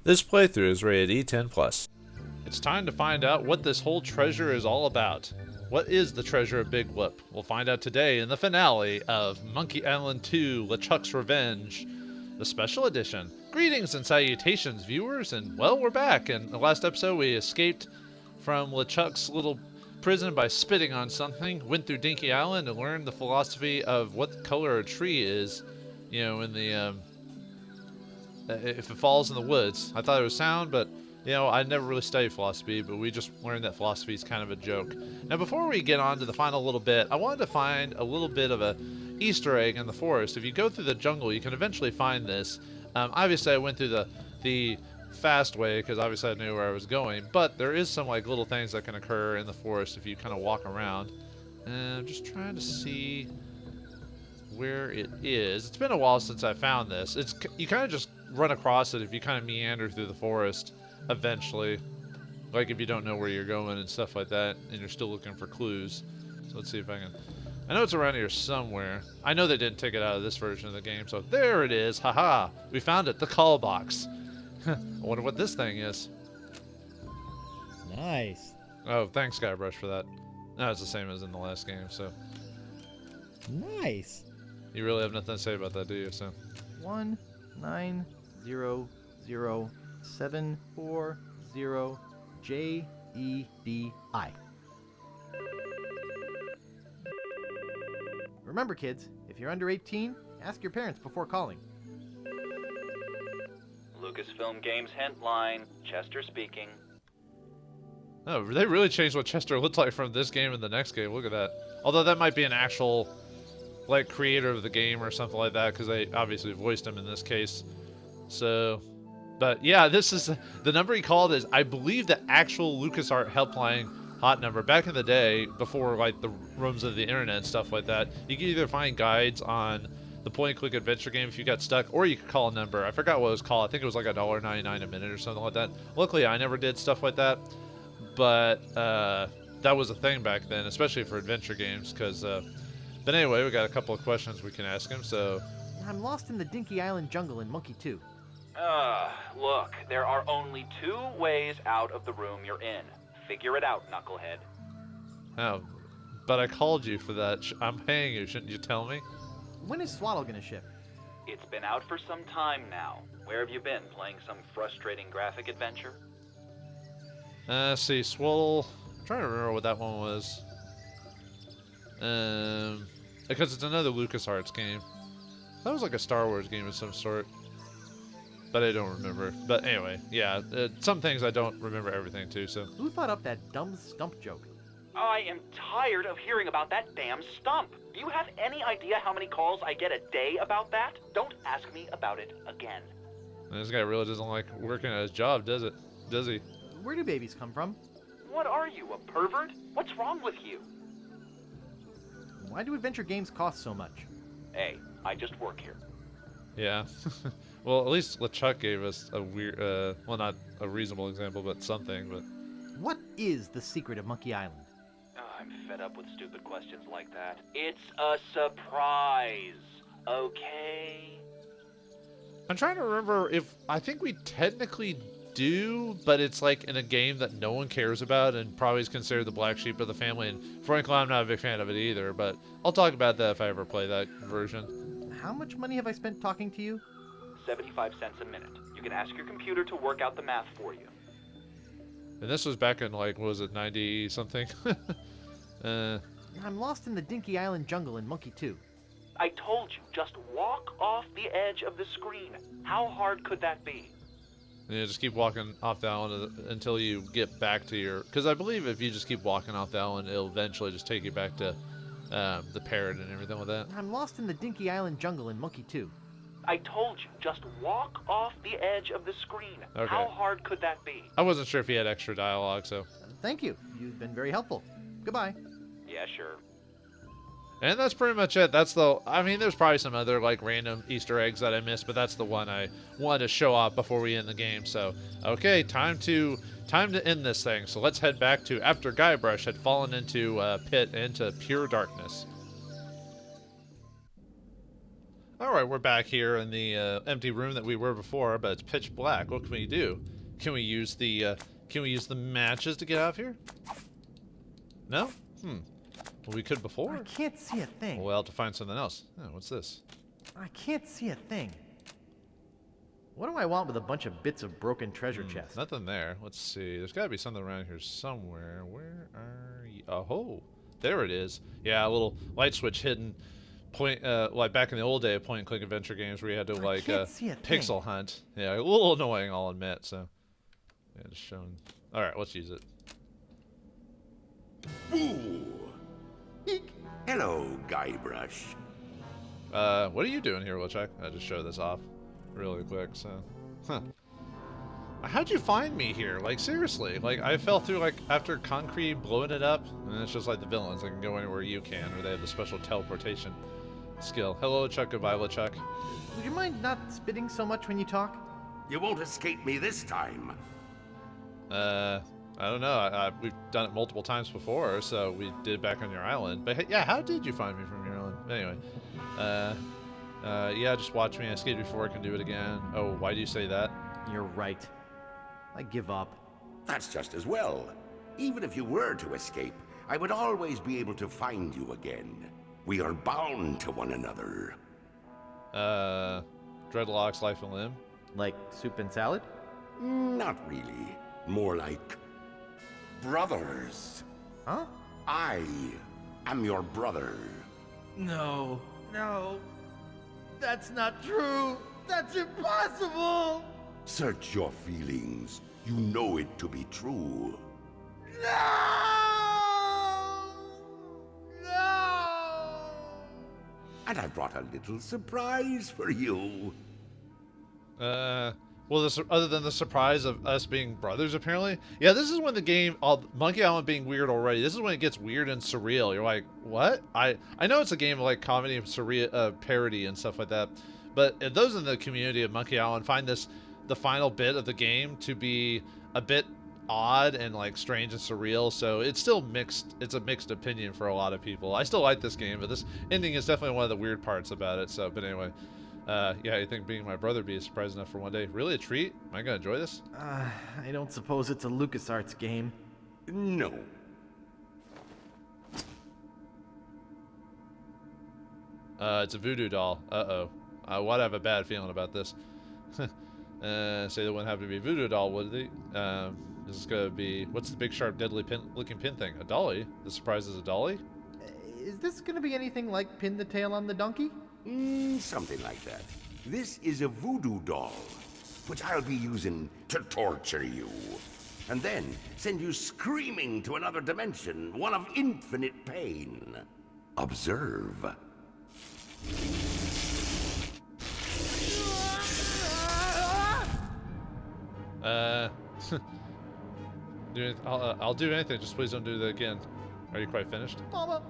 This playthrough is rated E10+. It's time to find out what this whole treasure is all about. What is the treasure of Big Whoop? We'll find out today in the finale of Monkey Island 2: LeChuck's Revenge, the special edition. Greetings and salutations, viewers, and well, we're back. In the last episode, we escaped from LeChuck's little prison by spitting on something, went through Dinky Island and learned the philosophy of what color a tree is, you know, in the, if it falls in the woods. I thought it was sound, but you know, I never really studied philosophy, but we just learned that philosophy is kind of a joke. Now, before we get on to the final little bit, I wanted to find a little bit of a Easter egg in the forest. If you go through the jungle, you can eventually find this. Obviously, I went through the fast way because obviously I knew where I was going, but there is some like little things that can occur in the forest if you kind of walk around. And I'm just trying to see where it is. It's been a while since I found this. You kind of just run across it if you kind of meander through the forest. Eventually, like if you don't know where you're going and stuff like that, and you're still looking for clues. So let's see if I can. I know it's around here somewhere. I know they didn't take it out of this version of the game, so there it is. Haha, we found it. The call box. I wonder what this thing is. Nice. Oh, thanks, Guybrush, for that. No, it's the same as in the last game. So nice. You really have nothing to say about that, do you? So 1900740 JEDI. Remember, kids, if you're under 18, ask your parents before calling. Lucasfilm Games hint line, Chester speaking. Oh, they really changed what Chester looked like from this game and the next game. Look at that. Although that might be an actual, like, creator of the game or something like that, because they obviously voiced him in this case. So, but yeah, this is the number he called is, I believe, the actual LucasArts helpline hot number. Back in the day, before like the rooms of the internet and stuff like that, you could either find guides on the point-and-click adventure game if you got stuck, or you could call a number. I forgot what it was called. I think it was like $1.99 a minute or something like that. Luckily, I never did stuff like that, but that was a thing back then, especially for adventure games. But anyway, we got a couple of questions we can ask him. So, I'm lost in the Dinky Island jungle in Monkey 2. Look, there are only two ways out of the room you're in. Figure it out, knucklehead. Oh, but I called you for that. I'm paying you. Shouldn't you tell me? When is Swaddle gonna ship? It's been out for some time now. Where have you been? Playing some frustrating graphic adventure? See, Swaddle. I'm trying to remember what that one was. Because it's another LucasArts game. That was like a Star Wars game of some sort. But I don't remember. But anyway, yeah, some things I don't remember everything too, so. Who thought up that dumb stump joke? I am tired of hearing about that damn stump. Do you have any idea how many calls I get a day about that? Don't ask me about it again. This guy really doesn't like working at his job, does he? Where do babies come from? What are you, a pervert? What's wrong with you? Why do adventure games cost so much? Hey, I just work here. Yeah. Well, at least LeChuck gave us a weird, well, not a reasonable example, but something, but. What is the secret of Monkey Island? Oh, I'm fed up with stupid questions like that. It's a surprise, okay? I'm trying to remember if, I think we technically do, but it's like in a game that no one cares about and probably is considered the black sheep of the family, and frankly, I'm not a big fan of it either, but I'll talk about that if I ever play that version. How much money have I spent talking to you? 75 cents a minute. You can ask your computer to work out the math for you. And this was back in, like, what was it, 90-something? I'm lost in the Dinky Island jungle in Monkey 2. I told you, just walk off the edge of the screen. How hard could that be? Yeah, just keep walking off the island until you get back to your... Because I believe if you just keep walking off the island, it'll eventually just take you back to the parrot and everything with that. I'm lost in the Dinky Island jungle in Monkey 2. I told you, just walk off the edge of the screen. Okay. How hard could that be? I wasn't sure if he had extra dialogue, so... Thank you. You've been very helpful. Goodbye. Yeah, sure. And that's pretty much it. That's the... I mean, there's probably some other, like, random Easter eggs that I missed, but that's the one I wanted to show off before we end the game. So, okay, time to end this thing. So let's head back to after Guybrush had fallen into pit, into pure darkness. All right, we're back here in the empty room that we were before, but it's pitch black. What can we do? Can we use the matches to get out of here? No? Well, we could before. I can't see a thing. We'll have to find something else. Oh, what's this? I can't see a thing. What do I want with a bunch of bits of broken treasure chest? Nothing there. Let's see. There's got to be something around here somewhere. Where are you? Oh, there it is. Yeah, a little light switch hidden. Point, like back in the old day of point-and-click adventure games where you had to like pixel hunt. Yeah, a little annoying, I'll admit. So, yeah, just showing. All right, let's use it. Ooh. Eek. Hello, Guybrush. What are you doing here, LeChuck? I just show this off really quick. So, how'd you find me here? Like seriously, like I fell through like after concrete blowing it up, and it's just like the villains. They can go anywhere you can, or they have the special teleportation skill. Hello, LeChuck. Goodbye, LeChuck. Would you mind not spitting so much when you talk? You won't escape me this time. I don't know. We've done it multiple times before, so we did it back on your island. But yeah, how did you find me from your island? Anyway, yeah, just watch me. I escaped before. I can do it again. Oh, why do you say that? You're right. I give up. That's just as well. Even if you were to escape, I would always be able to find you again. We are bound to one another. Dreadlocks, life and limb. Like soup and salad? Not really. More like brothers. Huh? I am your brother. No. No. That's not true. That's impossible. Search your feelings. You know it to be true. No! No! And I brought a little surprise for you. Well, other than the surprise of us being brothers, apparently. Yeah, this is when the game, Monkey Island being weird already, this is when it gets weird and surreal. You're like, what? I know it's a game of like comedy and surreal, parody and stuff like that, but those in the community of Monkey Island find the final bit of the game to be a bit odd and like strange and surreal, so it's still mixed. It's a mixed opinion for a lot of people. I still like this game, but this ending is definitely one of the weird parts about it. So, but anyway. Yeah, I think being my brother be a surprise enough for one day. Really a treat? Am I gonna enjoy this? I don't suppose it's a LucasArts game. No. It's a Voodoo Doll. Uh-oh. Why'd I have a bad feeling about this? Say that wouldn't have to be Voodoo Doll, would they? This is gonna be... What's the big, sharp, deadly looking pin thing? A dolly? The surprise is a dolly? Is this gonna be anything like Pin the Tail on the Donkey? Something like that. This is a voodoo doll, which I'll be using to torture you. And then send you screaming to another dimension, one of infinite pain. Observe. I'll do anything, just please don't do that again. Are you quite finished? Mama!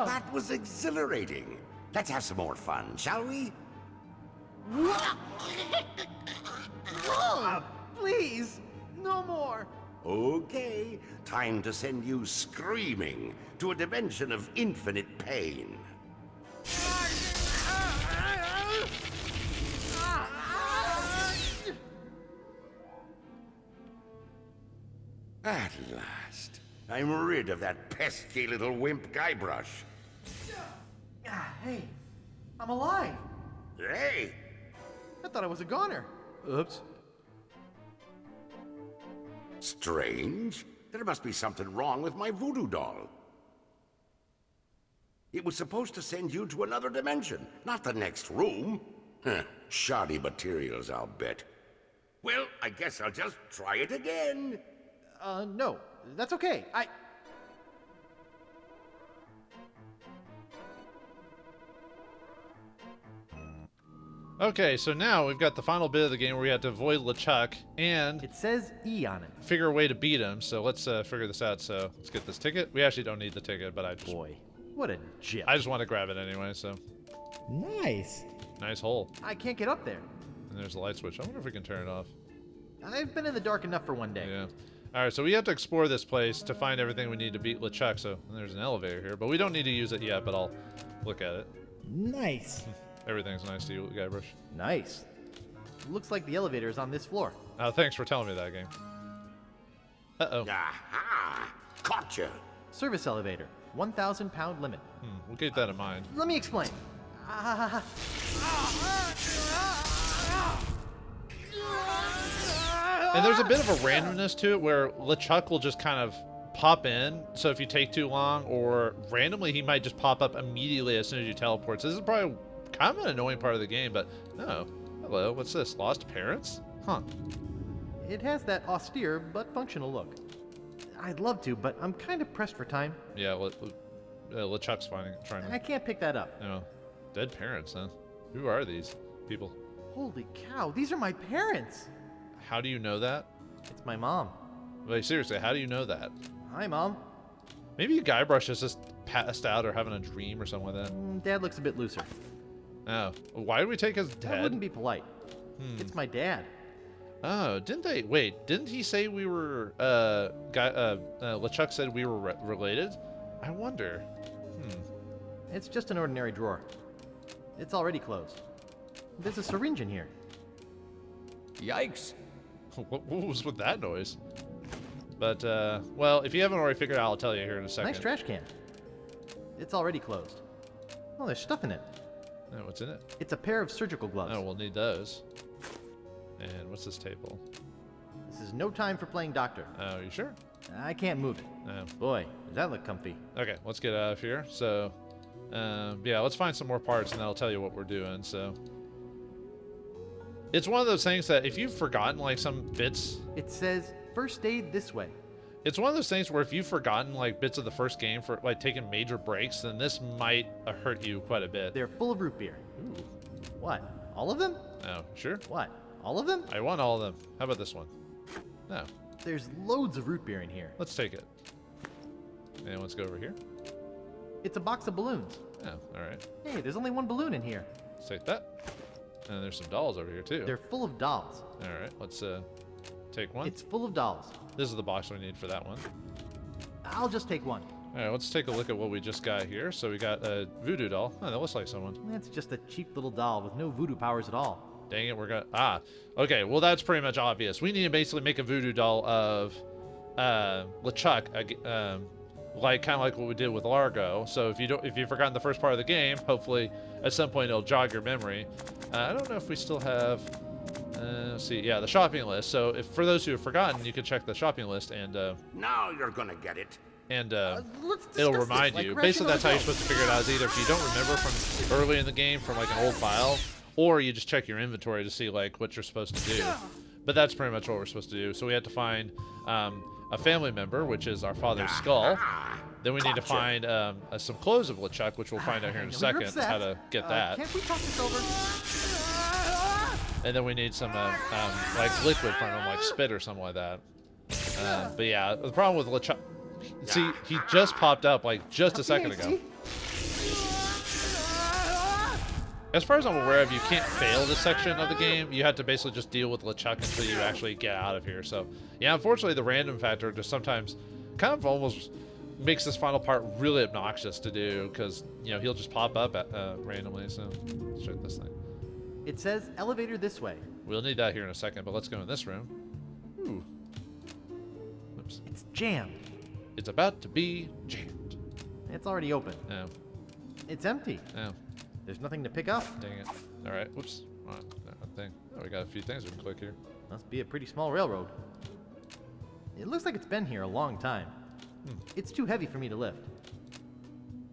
That was exhilarating. Let's have some more fun, shall we? Please, no more. Okay, time to send you screaming to a dimension of infinite pain. At last, I'm rid of that pesky little wimp Guybrush. Hey, I'm alive. Hey! I thought I was a goner. Oops. Strange. There must be something wrong with my voodoo doll. It was supposed to send you to another dimension, not the next room. Shoddy materials, I'll bet. Well, I guess I'll just try it again. No, that's okay. Okay, so now we've got the final bit of the game where we have to avoid LeChuck and It says E on it. figure a way to beat him. So let's figure this out. So let's get this ticket. We actually don't need the ticket, but I Boy, what a jip. just want to grab it anyway. So Nice. nice hole. I can't get up there. And there's the light switch. I wonder if we can turn it off. I've been in the dark enough for one day. Yeah. All right, so we have to explore this place to find everything we need to beat LeChuck. So there's an elevator here, but we don't need to use it yet, but I'll look at it. Nice. Everything's nice to you, Guybrush. Nice. Looks like the elevator is on this floor. Oh, thanks for telling me that, game. Uh-oh. Aha! Gotcha! Service elevator, 1,000 pound limit. We'll keep that in mind. Let me explain. And there's a bit of a randomness to it where LeChuck will just kind of pop in. So if you take too long, or randomly he might just pop up immediately as soon as you teleport. So this is probably kind of an annoying part of the game, but no. Hello, what's this? Lost parents? Huh. It has that austere but functional look. I'd love to, but I'm kind of pressed for time. Yeah, LeChuck's trying I to, can't pick that up. you know, dead parents, huh? Who are these people? Holy cow, these are my parents. How do you know that? It's my mom. Like, seriously, how do you know that? Hi, Mom. Maybe Guybrush is just passed out or having a dream or something like that. Dad looks a bit looser. Oh, why did we take his That dad? wouldn't be polite. It's my dad. Oh, didn't he say we were, LeChuck said we were related? I wonder. It's just an ordinary drawer. It's already closed. There's a syringe in here. Yikes! What was with that noise? But, well, if you haven't already figured it out, I'll tell you here in a second. Nice trash can. It's already closed. Oh, there's stuff in it. Oh, what's in it? It's a pair of surgical gloves. Oh, we'll need those. And what's this table? This is no time for playing doctor. Oh, you sure? I can't move it. No. Boy, does that look comfy. Okay, let's get out of here. So, yeah, let's find some more parts and that'll tell you what we're doing. So, it's one of those things that if you've forgotten like some bits, It says first aid this way. it's one of those things where if you've forgotten like bits of the first game for like taking major breaks, then this might hurt you quite a bit. They're full of root beer. Ooh. What? All of them? Oh, sure. What? All of them? I want all of them. How about this one? No. There's loads of root beer in here. Let's take it. And let's go over here. It's a box of balloons. Oh, all right. Hey, there's only one balloon in here. Let's take that. And there's some dolls over here too. They're full of dolls. All right. Let's take one. It's full of dolls. This is the box we need for that one. I'll just take one. All right. Let's take a look at what we just got here. So we got a Voodoo Doll. Oh, that looks like someone. That's just a cheap little doll with no voodoo powers at all. Dang it, we're gonna okay, well that's pretty much obvious. We need to basically make a Voodoo Doll of LeChuck, like kind of like what we did with Largo. So if you've forgotten the first part of the game, hopefully at some point it'll jog your memory. I don't know if we still have let's see, yeah, the shopping list. So if for those who have forgotten, you can check the shopping list and Now you're gonna get it. Let's it'll discuss remind this, like you. crashing Basically on that's the how you're go. supposed to figure it out, is either if you don't remember from early in the game from like an old file, or you just check your inventory to see like what you're supposed to do. But that's pretty much what we're supposed to do. So we have to find a family member, which is our father's skull. Then we need to find some clothes of LeChuck, which we'll find out here in a You're second upset. how to get that. Can't we talk this over? And then we need some like liquid from him, like spit or something like that. But yeah, the problem with LeChuck, see, he just popped up like just a second ago. As far as I'm aware of, you can't fail this section of the game. You have to basically just deal with LeChuck until you actually get out of here. So, yeah, unfortunately, the random factor just sometimes kind of almost makes this final part really obnoxious to do because, you know, he'll just pop up randomly. So, let's check this thing. It says elevator this way. We'll need that here in a second, but let's go in this room. Ooh. Oops. It's jammed. It's about to be jammed. It's already open. Oh, It's empty. oh, There's nothing to pick up. dang it. All right, whoops. All right, that thing. Oh, we got a few things we can click here. Must be a pretty small railroad. It looks like it's been here a long time. It's too heavy for me to lift.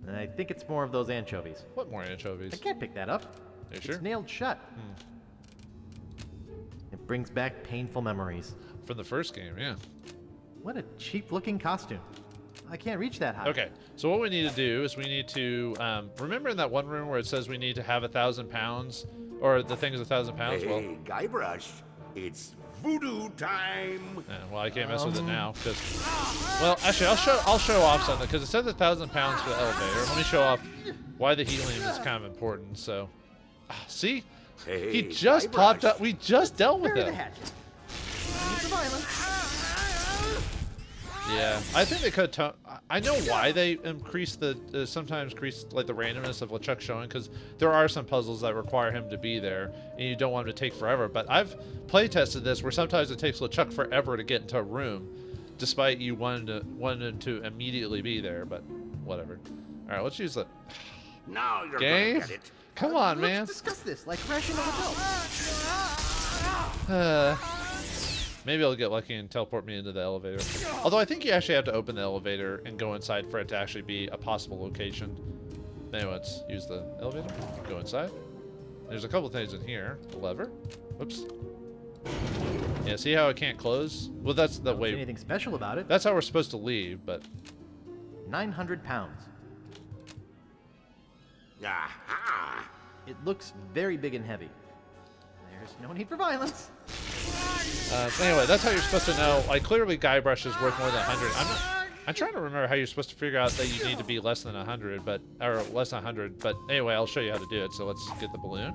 And I think it's more of those anchovies. What more anchovies? I can't pick that up. Are you It's sure? nailed shut. It brings back painful memories. From the first game, yeah. What a cheap-looking costume. I can't reach that high. Okay, so what we need to do is we need to remember in that one room where it says we need to have 1,000 pounds, or the thing is 1,000 pounds. Well, Hey, Guybrush, it's voodoo time. well, I can't mess with it now because. Well, actually, I'll show off something because it says 1,000 pounds for the elevator. Let me show off why the helium is kind of important. So, see, Hey, he just Guybrush. popped up. We just dealt with Bury the him. hatchet. Use the violence. Yeah, I think they could. I know why they increase the sometimes increase like the randomness of LeChuck showing, because there are some puzzles that require him to be there, and you don't want him to take forever. But I've play tested this where sometimes it takes LeChuck forever to get into a room, despite you wanting to immediately be there. But whatever. All right, let's use the Now you're game. gonna get it. Come on, man. Let's discuss this like rational adults. Maybe I'll get lucky and teleport me into the elevator. Although I think you actually have to open the elevator and go inside for it to actually be a possible location. Anyway, let's use the elevator. Go inside. There's a couple things in here. A lever. Whoops. Yeah, see how it can't close? Well, that's the way. Anything special about it? That's how we're supposed to leave, but 900 pounds. Aha! It looks very big and heavy. There's no need for violence. anyway, that's how you're supposed to know. Like, clearly Guybrush is worth more than 100. I'm trying to remember how you're supposed to figure out that you need to be less than 100, or less than 100. But anyway, I'll show you how to do it. So let's get the balloon.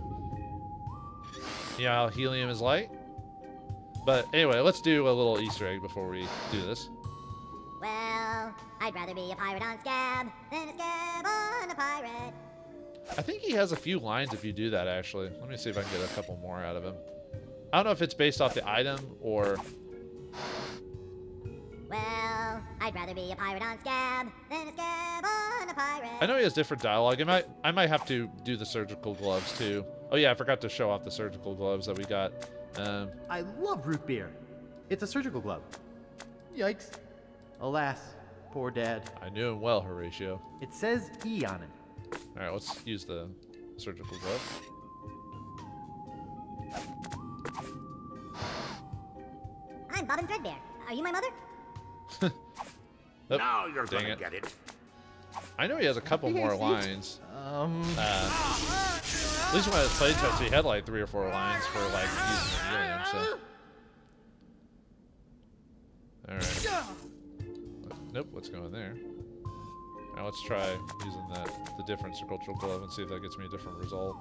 You know how helium is light? But anyway, let's do a little Easter egg before we do this. Well, I'd rather be a pirate on Scab than a Scab on a pirate. I think he has a few lines if you do that, actually. Let me see if I can get a couple more out of him. I don't know if it's based off the item or... Well, I'd rather be a pirate on Scab than a Scab on a pirate. I know he has different dialogue. I might have to do the surgical gloves, too. Oh, yeah, I forgot to show off the surgical gloves that we got. I love root beer. It's a surgical glove. Yikes. Alas, poor Dad. I knew him well, Horatio. It says E on it. All right, let's use the surgical glove. I'm Bobbin Threadbare. Are you my mother? Oh, Now you're dang gonna it. get it. I know he has a couple more lines. At least when I was playtest, he had like 3 or 4 lines for like using the helium. So. All right. Nope. What's going there? Now let's try using the different surgical glove and see if that gets me a different result.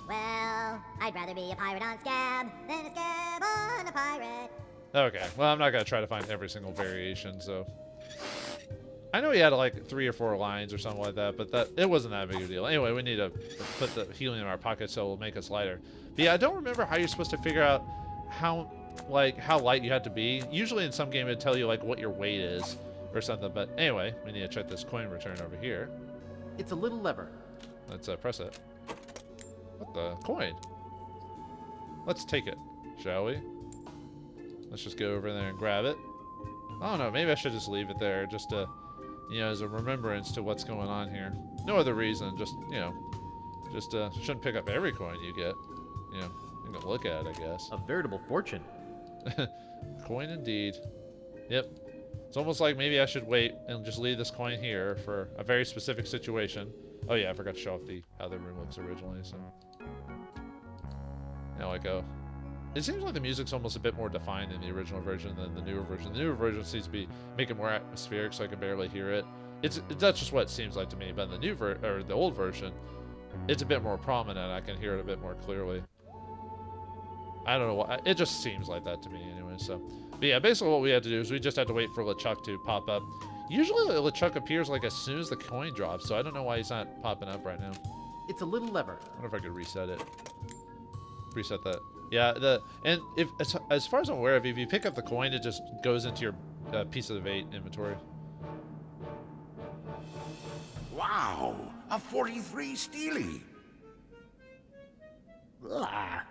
Well, I'd rather be a pirate on Scab than a Scab on a pirate. Okay. Well, I'm not gonna try to find every single variation. So I know he had like 3 or 4 lines or something like that, but it wasn't that big of a deal. Anyway, we need to put the helium in our pocket so it'll make us lighter. But yeah, I don't remember how you're supposed to figure out how light you have to be. Usually in some game it'd tell you like what your weight is or something. But anyway, we need to check this coin return over here. It's a little lever. Let's press it. What the coin? Let's take it, shall we? Let's just go over there and grab it. I don't know, maybe I should just leave it there just to, you know, as a remembrance to what's going on here. No other reason, just, you know, just shouldn't pick up every coin you get. You know, you can look at it, I guess. A veritable fortune. Coin indeed. Yep. It's almost like maybe I should wait and just leave this coin here for a very specific situation. Oh yeah, I forgot to show off how the room looks originally, so. Now I go. It seems like the music's almost a bit more defined in the original version than the newer version. The newer version seems to be making more atmospheric, so I can barely hear it. That's just what it seems like to me. But in the the old version, it's a bit more prominent. I can hear it a bit more clearly. I don't know why. It just seems like that to me anyway. So, but yeah, basically what we had to do is we just had to wait for LeChuck to pop up. Usually LeChuck appears like as soon as the coin drops, so I don't know why he's not popping up right now. It's a little lever. I wonder if I could reset it. Reset that. Yeah, and if as far as I'm aware of, if you pick up the coin, it just goes into your piece of the bait inventory. Wow, a 43 Steely. Ugh.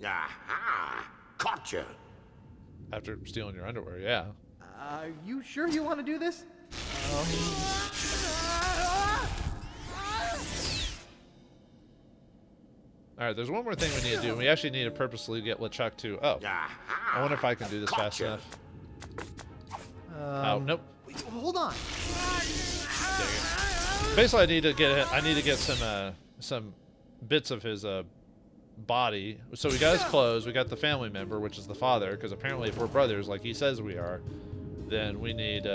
Aha! Gotcha. After stealing your underwear, yeah. Are you sure you want to do this? All right, there's one more thing we need to do. We actually need to purposely get LeChuck to... Oh, I wonder if I can do this fast enough. Oh, nope. Hold on. Dang it. Basically, I need to get some bits of his body. So we got his clothes. We got the family member, which is the father, because apparently if we're brothers, like he says we are, then we need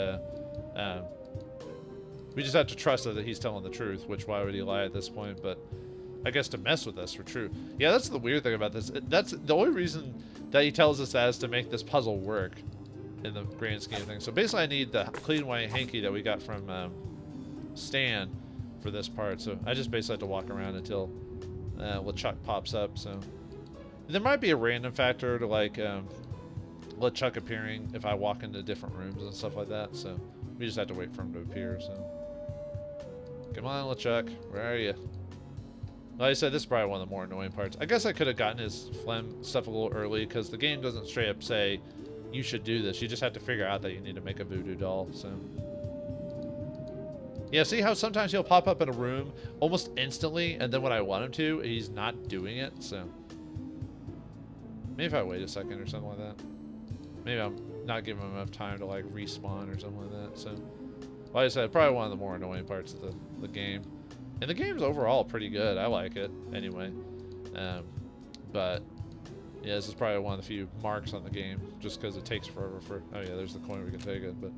We just have to trust that he's telling the truth, which why would he lie at this point? But I guess to mess with us for true. Yeah, that's the weird thing about this. That's the only reason that he tells us that is to make this puzzle work in the grand scheme of things. So basically I need the clean white hanky that we got from Stan for this part. So I just basically have to walk around until LeChuck pops up. So there might be a random factor to like LeChuck appearing if I walk into different rooms and stuff like that. So we just have to wait for him to appear. So come on, LeChuck, where are you? Like I said, this is probably one of the more annoying parts. I guess I could have gotten his phlegm stuff a little early because the game doesn't straight up say you should do this. You just have to figure out that you need to make a voodoo doll. So yeah, see how sometimes he'll pop up in a room almost instantly, and then when I want him to, he's not doing it. So maybe if I wait a second or something like that. Maybe I'm not giving him enough time to like respawn or something like that. So like I said, probably one of the more annoying parts of the game. And the game's overall pretty good. I like it anyway. But yeah, this is probably one of the few marks on the game, just because it takes forever for. Oh yeah, there's the coin we can take it, but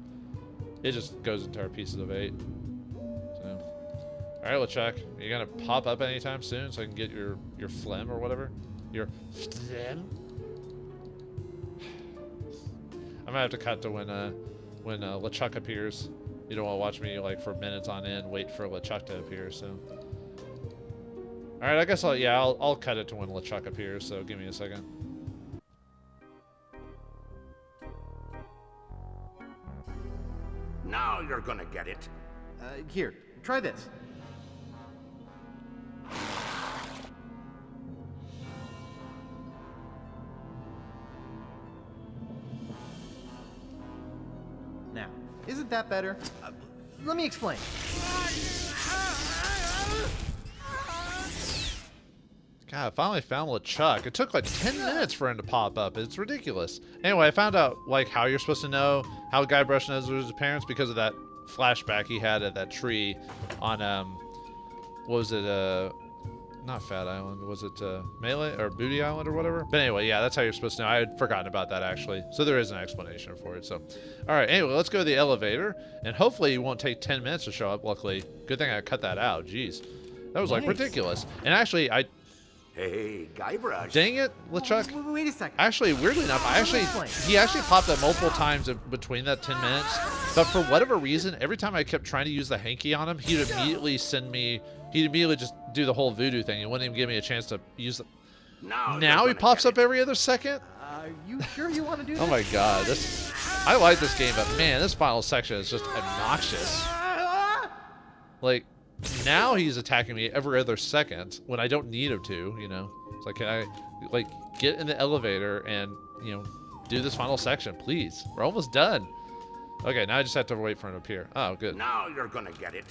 it just goes into our pieces of 8. So, all right, LeChuck, you gonna pop up anytime soon so I can get your phlegm or whatever? Your phlegm. I'm gonna have to cut to when LeChuck appears. You don't want to watch me like for minutes on end wait for LeChuck to appear. So, all right, I guess I'll cut it to when LeChuck appears. So give me a second. Now you're gonna get it. Here, try this. Now, isn't that better? Let me explain. God, I finally found LeChuck. It took like 10 minutes for him to pop up. It's ridiculous. Anyway, I found out like how you're supposed to know how Guybrush knows it was his parents because of that flashback he had at that tree on what was it? Not Fat Island. Was it Melee or Booty Island or whatever? But anyway, yeah, that's how you're supposed to know. I had forgotten about that actually. So there is an explanation for it. So, all right. Anyway, let's go to the elevator, and hopefully it won't take 10 minutes to show up. Luckily, good thing I cut that out. Jeez, that was like ridiculous. And actually, Hey, Guybrush. Dang it, LeChuck. Wait a second. Actually, weirdly enough, he actually popped up multiple times between that 10 minutes. But for whatever reason, every time I kept trying to use the hanky on him, he'd immediately just do the whole voodoo thing. He wouldn't even give me a chance to use it. Now he pops up every other second? Are you sure you want to do this? Oh my god, I like this game, but man, this final section is just obnoxious. Like, now he's attacking me every other second when I don't need him to, you know. It's like, can I, like, get in the elevator and, you know, do this final section, please? We're almost done. Okay, now I just have to wait for him to appear. Oh, good. Now you're gonna get it.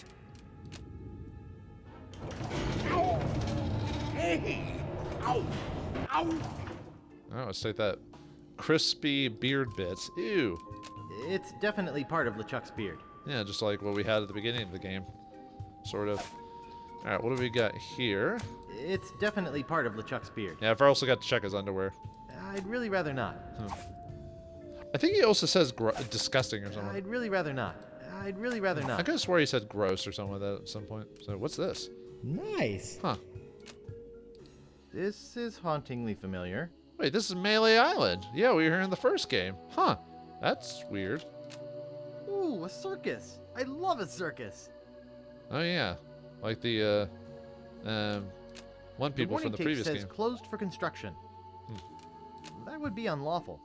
Hey! Ow! Ow! Oh, let's take that crispy beard bits. Ew. It's definitely part of LeChuck's beard. Yeah, just like what we had at the beginning of the game. Sort of. Alright, what do we got here? It's definitely part of LeChuck's beard. Yeah, I've also got to check his underwear. I'd really rather not. I think he also says disgusting or something. I'd really rather not. I'd really rather not. I could have swore he said gross or something like that at some point. So what's this? Nice. Huh. This is hauntingly familiar. Wait, this is Melee Island. Yeah, we were here in the first game. Huh. That's weird. Ooh, a circus. I love a circus. Oh yeah. Like the one people from the previous says game. Closed for construction. That would be unlawful.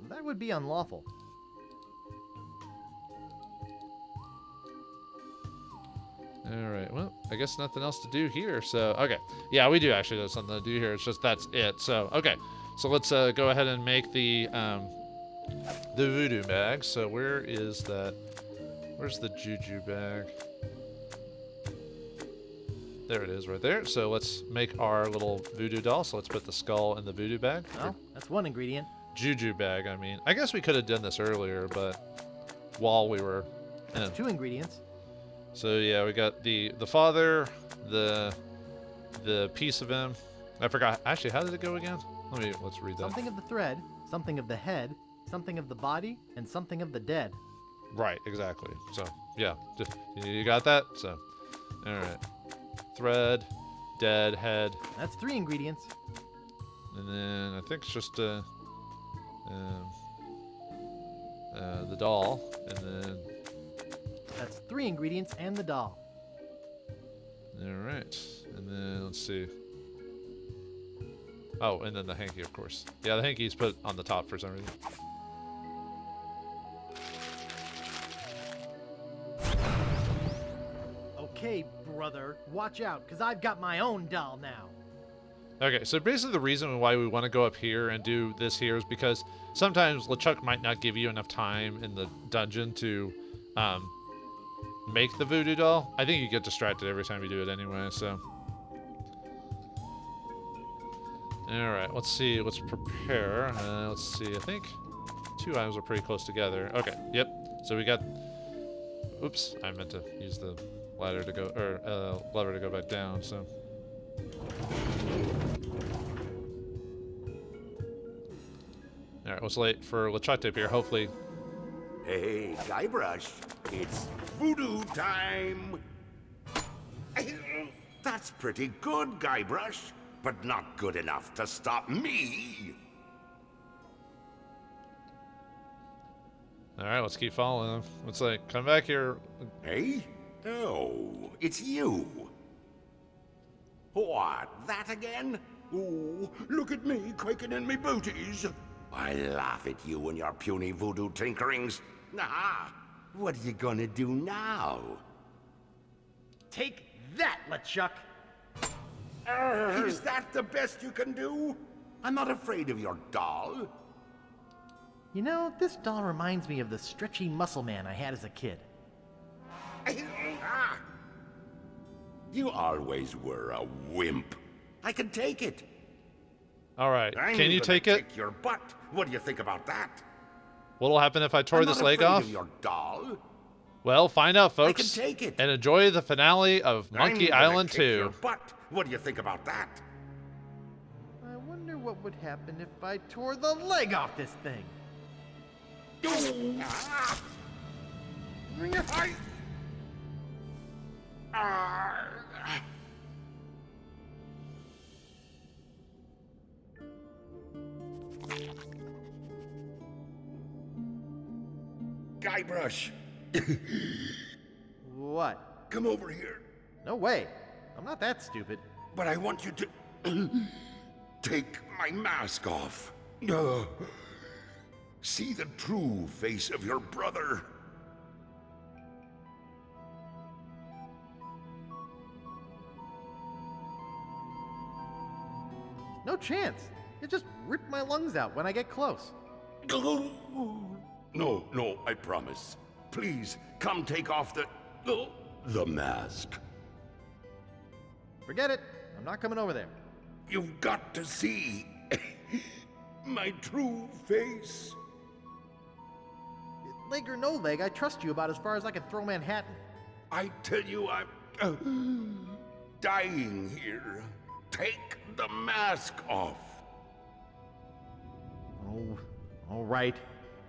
That would be unlawful. Alright, well, I guess nothing else to do here, so, okay. Yeah, we do actually have something to do here, it's just that's it, so, okay. So let's go ahead and make the voodoo bag. So where is that? Where's the juju bag? There it is right there. So let's make our little voodoo doll. So let's put the skull in the voodoo bag. Oh, that's one ingredient. Juju bag, I mean. I guess we could have done this earlier, but while we were... Two ingredients. So yeah, we got the father, the piece of him. I forgot. Actually, how did it go again? Let's read that. Something of the thread, something of the head, something of the body, and something of the dead. Right, exactly. So, yeah. You got that? So, alright. Thread, dead, head. That's 3 ingredients. And then I think it's just the doll. And then... That's 3 ingredients and the doll. Alright. And then, let's see. Oh, and then the hanky, of course. Yeah, the hanky's put on the top for some reason. Okay, brother, watch out, because I've got my own doll now. Okay, so basically the reason why we want to go up here and do this here is because sometimes LeChuck might not give you enough time in the dungeon to make the voodoo doll. I think you get distracted every time you do it anyway, so... Alright, let's see. Let's prepare. Let's see. I think 2 items are pretty close together. Okay, yep. So we got... Oops, I meant to use the ladder to go... or lever to go back down, so... Alright, let's wait for LeChuck to appear. Hopefully... Hey, Guybrush, it's voodoo time! That's pretty good, Guybrush, but not good enough to stop me! Alright, let's keep following him. Looks like, come back here. Hey? Oh, it's you. What, that again? Oh, look at me quaking in me booties. I laugh at you and your puny voodoo tinkerings. Ah, what are you gonna do now? Take that, LeChuck! Is that the best you can do? I'm not afraid of your doll. You know, this doll reminds me of the stretchy muscle man I had as a kid. Ah. You always were a wimp. I can take it. Alright, I'm can you gonna take it? Kick your butt. What do you think about that? What'll happen if I tore I'm this not leg afraid off? of your doll. Well, find out, folks. I can take it. And enjoy the finale of Monkey I'm gonna Island kick 2. Your butt. What do you think about that? I wonder what would happen if I tore the leg off this thing. Ah. Ah. Guybrush, What? come over here. No way. I'm not that stupid. But I want you to take my mask off. See the true face of your brother. No chance. It just ripped my lungs out when I get close. No, I promise. Please, come take off the mask. Forget it. I'm not coming over there. You've got to see my true face. Leg or no leg, I trust you about as far as I can throw Manhattan. I tell you, I'm dying here. Take the mask off. Oh, all right.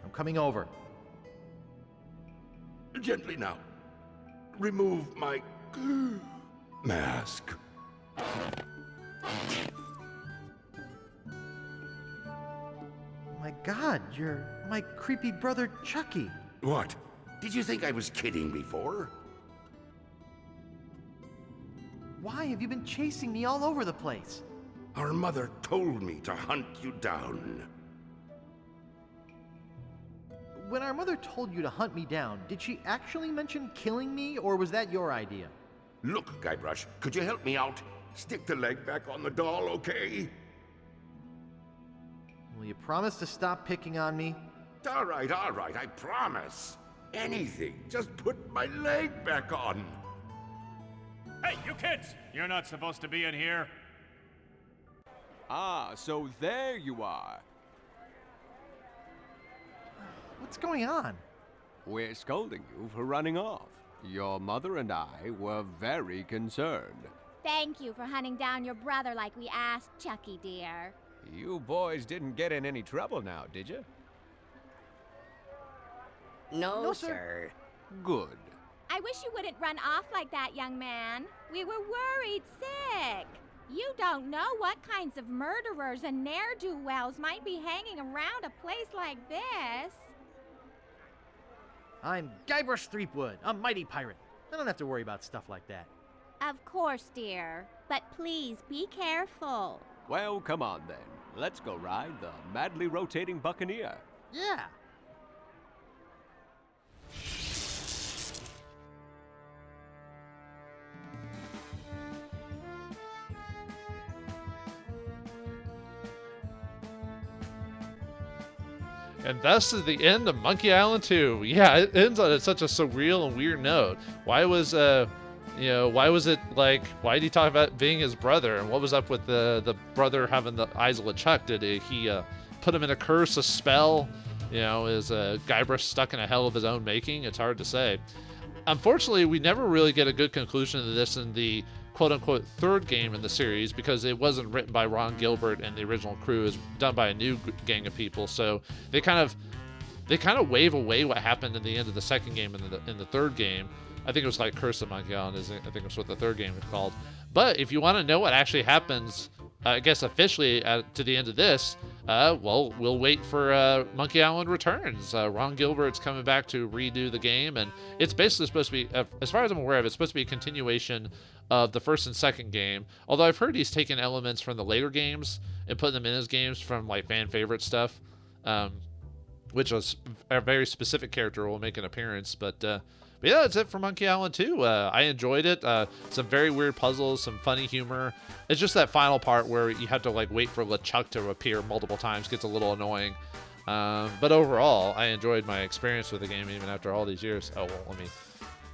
I'm coming over. Gently now. Remove my mask. My God, you're my creepy brother Chucky. What? Did you think I was kidding before? Why have you been chasing me all over the place? Our mother told me to hunt you down. When our mother told you to hunt me down, did she actually mention killing me, or was that your idea? Look, Guybrush, could you help me out? Stick the leg back on the doll, okay? Will you promise to stop picking on me? All right, I promise. Anything, just put my leg back on. Hey, you kids! You're not supposed to be in here. Ah, so there you are. What's going on? We're scolding you for running off. Your mother and I were very concerned. Thank you for hunting down your brother like we asked, Chucky dear. You boys didn't get in any trouble now, did you? No, sir. Good. I wish you wouldn't run off like that, young man. We were worried sick. You don't know what kinds of murderers and ne'er-do-wells might be hanging around a place like this. I'm Guybrush Threepwood, a mighty pirate. I don't have to worry about stuff like that. Of course, dear. But please be careful. Well, come on then. Let's go ride the madly rotating Buccaneer. Yeah. And thus is the end of Monkey Island 2. Yeah, it ends on such a surreal and weird note. Why was why was it like, why did he talk about being his brother? And what was up with the brother having the eyes of LeChuck? Did he put him in a curse, a spell? Is Guybrush stuck in a hell of his own making? It's hard to say. Unfortunately, we never really get a good conclusion to this in the quote-unquote third game in the series, because it wasn't written by Ron Gilbert and the original crew. It was done by a new gang of people, so they kind of wave away what happened in the end of the second game and in the third game. I think it was like Curse of Monkey Island, I think it's what the third game is called. But if you want to know what actually happens, I guess officially to the end of this, well, we'll wait for Monkey Island Returns. Ron Gilbert's coming back to redo the game, and it's basically supposed to be, as far as I'm aware of, it's supposed to be a continuation of the first and second game. Although I've heard he's taken elements from the later games and putting them in his games from like fan favorite stuff, which was a very specific character will make an appearance. But yeah, that's it for Monkey Island 2. I enjoyed it. Some very weird puzzles, some funny humor. It's just that final part where you have to like wait for LeChuck to appear multiple times gets a little annoying. But overall, I enjoyed my experience with the game even after all these years. Oh, well, let me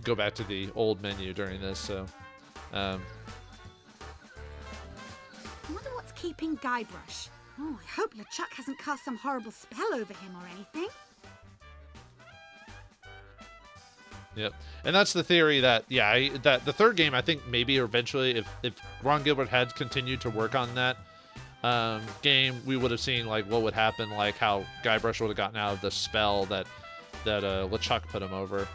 go back to the old menu during this. So, I wonder what's keeping Guybrush. Oh, I hope LeChuck hasn't cast some horrible spell over him or anything. Yep, and that's the theory that, yeah, that the third game, I think maybe eventually, if Ron Gilbert had continued to work on that game, we would have seen like what would happen, like how Guybrush would have gotten out of the spell that LeChuck put him over.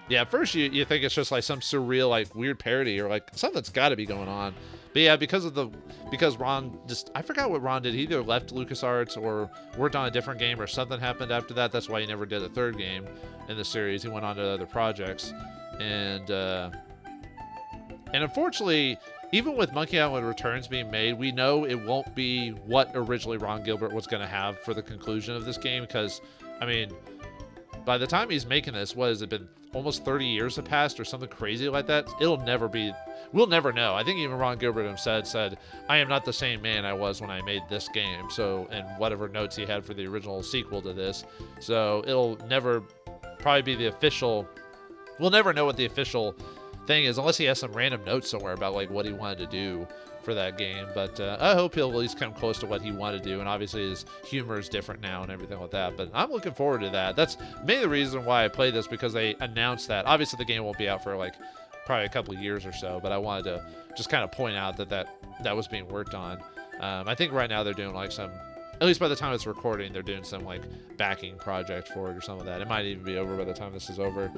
Yeah, at first you think it's just like some surreal, like weird parody or like something's got to be going on. But yeah, because Ron just, I forgot what Ron did. He either left LucasArts or worked on a different game or something happened after that. That's why he never did a third game in the series. He went on to other projects. And unfortunately, even with Monkey Island Returns being made, we know it won't be what originally Ron Gilbert was going to have for the conclusion of this game. Because, I mean, by the time he's making this, what has it been? Almost 30 years have passed or something crazy like that. It'll never be, we'll never know. I think even Ron Gilbert himself said, I am not the same man I was when I made this game. So, and whatever notes he had for the original sequel to this. So it'll never probably be the official, we'll never know what the official thing is unless he has some random notes somewhere about like what he wanted to do for that game. But I hope he'll at least come close to what he wanted to do, and obviously his humor is different now and everything like that. But I'm looking forward to that. That's mainly the reason why I play this, because they announced that. Obviously the game won't be out for like probably a couple of years or so, but I wanted to just kind of point out that was being worked on. I think right now they're doing like some, at least by the time it's recording, they're doing some like backing project for it or some of that. It might even be over by the time this is over.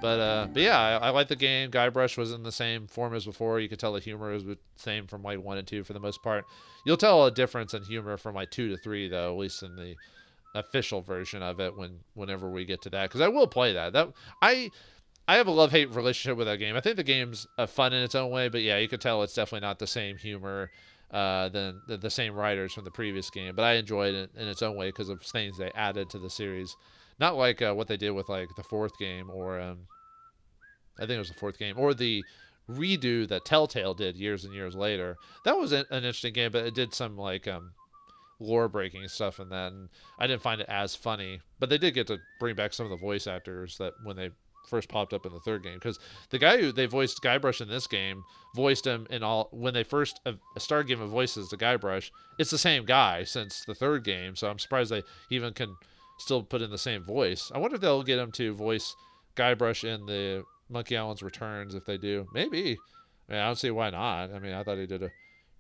But yeah, I like the game. Guybrush was in the same form as before. You could tell the humor is the same from like 1 and 2 for the most part. You'll tell a difference in humor from like 2 to 3 though, at least in the official version of it whenever we get to that. Because I will play that. I have a love-hate relationship with that game. I think the game's fun in its own way, but yeah, you could tell it's definitely not the same humor than the same writers from the previous game. But I enjoyed it in its own way because of things they added to the series. Not like what they did with like the fourth game, or I think it was the fourth game, or the redo that Telltale did years and years later. That was an interesting game, but it did some like lore breaking stuff in that, and I didn't find it as funny. But they did get to bring back some of the voice actors that when they first popped up in the third game, because the guy who they voiced Guybrush in this game voiced him in all when they first started giving voices to Guybrush. It's the same guy since the third game, so I'm surprised they even can still put in the same voice. I wonder if they'll get him to voice Guybrush in the Monkey Island's Returns. If they do, maybe. I mean, I don't see why not. I mean, I thought he did a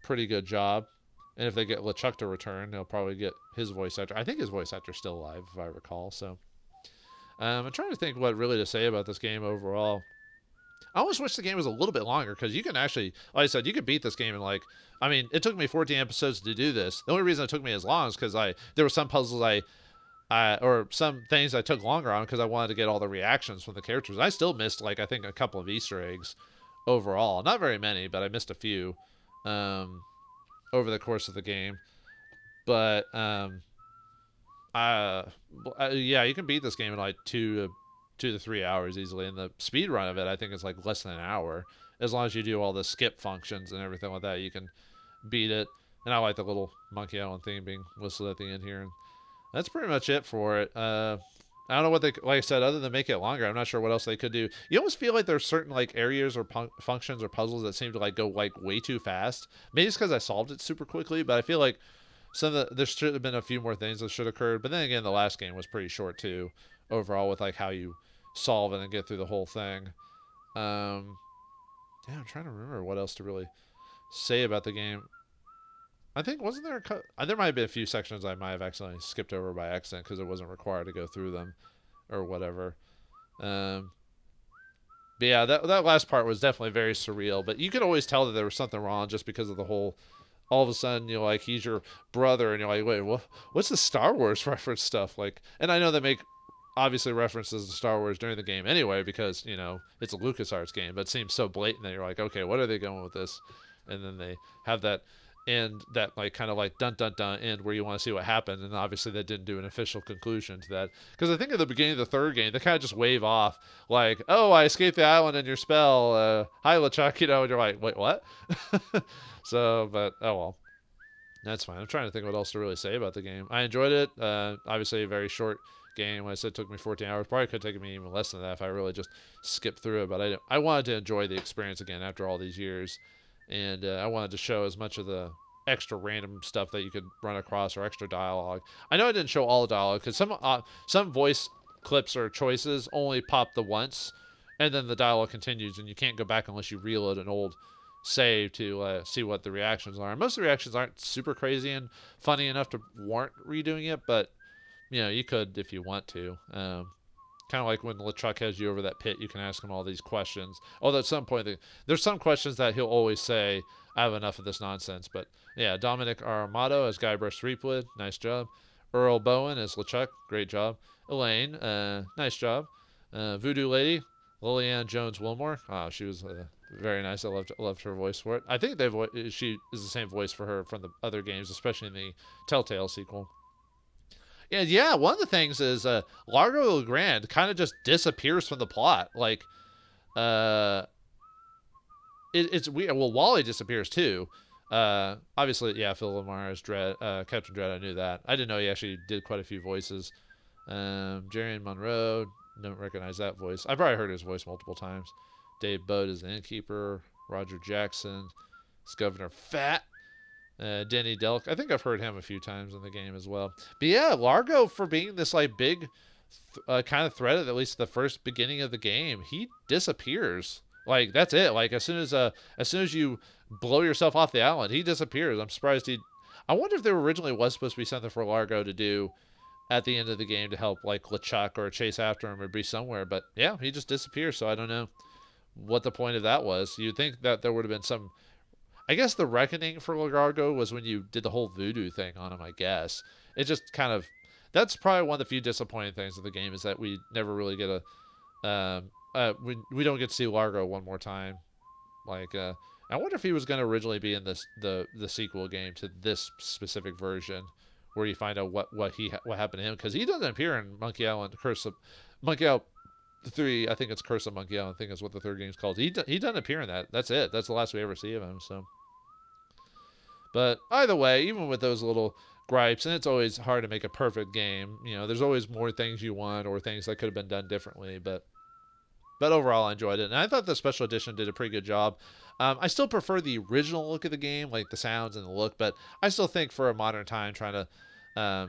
pretty good job. And if they get LeChuck to return, they'll probably get his voice actor. I think his voice actor's still alive, if I recall. So, I'm trying to think what really to say about this game overall. I almost wish the game was a little bit longer, because you can actually, like I said, you could beat this game in like, I mean, it took me 14 episodes to do this. The only reason it took me as long is because there were some puzzles or some things I took longer on because I wanted to get all the reactions from the characters. I still missed, like, I think a couple of Easter eggs overall. Not very many, but I missed a few over the course of the game. But, yeah, you can beat this game in like 2 to 3 hours easily, and the speed run of it I think is like less than an hour. As long as you do all the skip functions and everything like that, you can beat it. And I like the little Monkey Island theme being whistled at the end here, and that's pretty much it for it. I don't know what they, like I said, other than make it longer, I'm not sure what else they could do. You almost feel like there's certain like areas or functions or puzzles that seem to like go like way too fast. Maybe it's because I solved it super quickly, but I feel like there should have been a few more things that should have occurred. But then again, the last game was pretty short too, overall, with like how you solve it and get through the whole thing. Yeah, I'm trying to remember what else to really say about the game. I think, wasn't there there might have been a few sections I might have accidentally skipped over by accident because it wasn't required to go through them or whatever. But yeah, that last part was definitely very surreal, but you could always tell that there was something wrong just because of the whole, all of a sudden, you know, like, he's your brother, and you're like, wait, what's the Star Wars reference stuff? Like, and I know they make, obviously, references to Star Wars during the game anyway, because, you know, it's a LucasArts game, but it seems so blatant that you're like, okay, what are they going with this? And then they have that end, that like kind of like dun dun dun end where you want to see what happened, and obviously they didn't do an official conclusion to that, because I think at the beginning of the third game they kind of just wave off like, oh, I escaped the island in your spell, hi LeChuck, you know, and you're like, wait, what? So, but oh well, that's fine. I'm trying to think what else to really say about the game. I enjoyed it. Obviously a very short game. When I said it took me 14 hours, probably could have taken me even less than that if I really just skipped through it, but I wanted to enjoy the experience again after all these years. And I wanted to show as much of the extra random stuff that you could run across, or extra dialogue. I know I didn't show all the dialogue because some voice clips or choices only pop the once, and then the dialogue continues, and you can't go back unless you reload an old save to see what the reactions are. And most of the reactions aren't super crazy and funny enough to warrant redoing it, but you know, you could if you want to. Kind of like when LeChuck has you over that pit, you can ask him all these questions. Although at some point, there's some questions that he'll always say, I have enough of this nonsense. But yeah, Dominic Armato as Guybrush Threepwood, nice job. Earl Bowen as LeChuck, great job. Elaine, nice job. Voodoo Lady, Lillian Jones Wilmore, she was very nice. I loved her voice for it. I think she is the same voice for her from the other games, especially in the Telltale sequel. Yeah, one of the things is Largo Legrand kind of just disappears from the plot. Like, it's weird. Well, Wally disappears too. Obviously, yeah, Phil Lamar as Captain Dread. I knew that. I didn't know he actually did quite a few voices. Jerry Monroe, don't recognize that voice. I've probably heard his voice multiple times. Dave Bode is the innkeeper. Roger Jackson is Governor Fat. Denny Delk, I think I've heard him a few times in the game as well. But yeah, Largo, for being this like big kind of threat at least the first beginning of the game, he disappears. Like, that's it. Like, as soon as you blow yourself off the island, he disappears. I'm surprised I wonder if there originally was supposed to be something for Largo to do at the end of the game to help like LeChuck or chase after him or be somewhere, but yeah, he just disappears. So I don't know what the point of that was. You'd think that there would have been some, I guess the reckoning for Largo was when you did the whole voodoo thing on him, I guess. It just kind of, that's probably one of the few disappointing things of the game, is that we never really get we don't get to see Largo one more time. Like, I wonder if he was going to originally be in the sequel game to this specific version, where you find out what happened to him, because he doesn't appear in Monkey Island 3. I think it's Curse of Monkey Island. I think is what the third game's called. He doesn't appear in that. That's it. That's the last we ever see of him. So, but either way, even with those little gripes, and it's always hard to make a perfect game. You know, there's always more things you want or things that could have been done differently. But overall, I enjoyed it, and I thought the special edition did a pretty good job. I still prefer the original look of the game, like the sounds and the look, but I still think for a modern time, trying to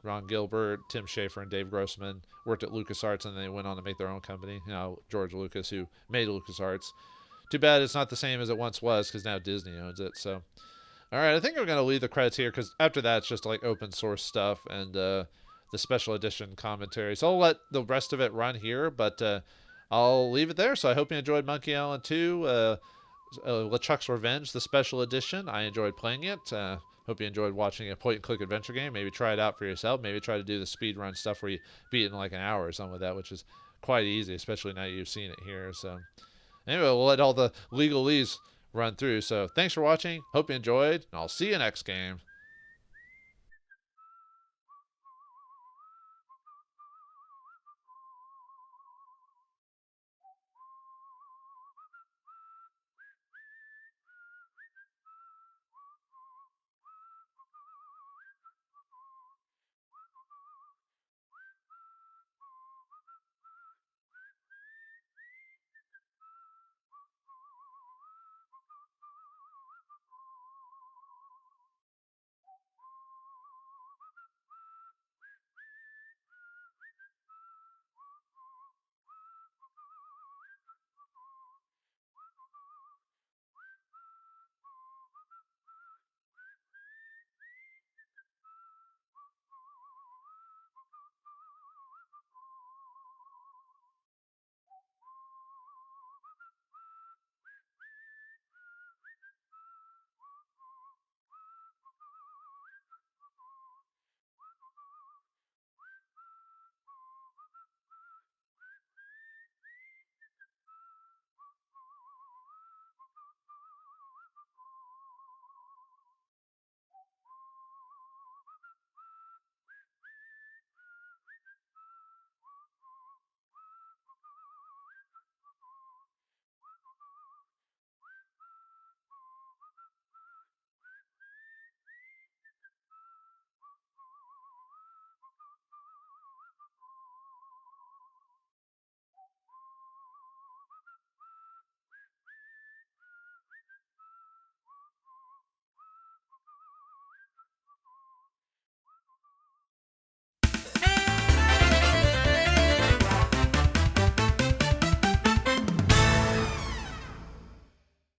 Ron Gilbert, Tim Schafer, and Dave Grossman worked at LucasArts, and they went on to make their own company. You know, George Lucas, who made LucasArts. Too bad it's not the same as it once was, because now Disney owns it. So, all right, I think I'm going to leave the credits here, because after that, it's just like open source stuff, and the the special edition commentary. So I'll let the rest of it run here, but I'll leave it there. So I hope you enjoyed Monkey Island 2, LeChuck's Revenge, the special edition. I enjoyed playing it. Hope you enjoyed watching a point-and-click adventure game. Maybe try it out for yourself. Maybe try to do the speed run stuff where you beat it in like an hour or something like that, which is quite easy, especially now you've seen it here. So anyway, we'll let all the legalese run through. So thanks for watching. Hope you enjoyed, and I'll see you next game.